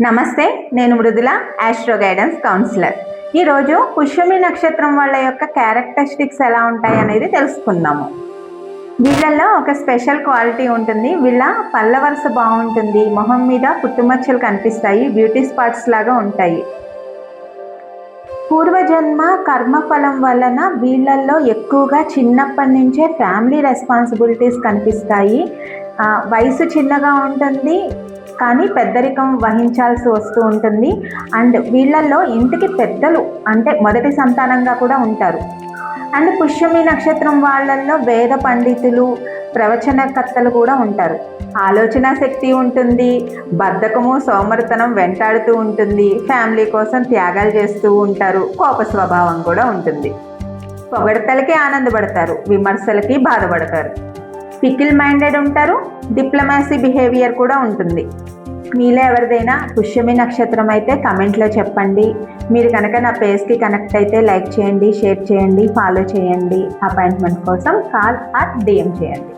నమస్తే, నేను Mrudula, astro guidance councillor. ఈరోజు పుష్యమి నక్షత్రం వాళ్ళ యొక్క క్యారెక్టరిస్టిక్స్ ఎలా ఉంటాయి అనేది తెలుసుకుందాము. వీళ్ళల్లో ఒక స్పెషల్ క్వాలిటీ ఉంటుంది. వీళ్ళ పళ్ళ వరుస బాగుంటుంది, మొహం మీద పుట్టుమచ్చలు కనిపిస్తాయి, బ్యూటీ స్పాట్స్ లాగా ఉంటాయి. పూర్వజన్మ కర్మఫలం వలన వీళ్ళల్లో ఎక్కువగా చిన్నప్పటి నుంచే ఫ్యామిలీ రెస్పాన్సిబిలిటీస్ కనిపిస్తాయి. వయసు చిన్నగా ఉంటుంది కానీ పెద్దరికం వహించాల్సి వస్తూ ఉంటుంది. అండ్ వీళ్ళల్లో ఇంటికి పెద్దలు అంటే మొదటి సంతానంగా కూడా ఉంటారు. అండ్ పుష్యమి నక్షత్రం వాళ్ళల్లో వేద పండితులు, ప్రవచనకర్తలు కూడా ఉంటారు. ఆలోచన శక్తి ఉంటుంది, బద్ధకము సోమరితనం వెంటాడుతూ ఉంటుంది, ఫ్యామిలీ కోసం త్యాగాలు చేస్తూ ఉంటారు, కోప స్వభావం కూడా ఉంటుంది. పొగడతలకి ఆనందపడతారు, విమర్శలకి బాధపడతారు, పికిల్ మైండెడ్ ఉంటారు, డిప్లొమాసీ బిహేవియర్ కూడా ఉంటుంది. మీలో ఎవరిదైనా పుష్యమి నక్షత్రం అయితే కమెంట్లో చెప్పండి. మీరు కనుక నా పేజ్కి కనెక్ట్ అయితే లైక్ చేయండి, షేర్ చేయండి, ఫాలో చేయండి. అపాయింట్మెంట్ కోసం కాల్ ఆర్ DM చేయండి.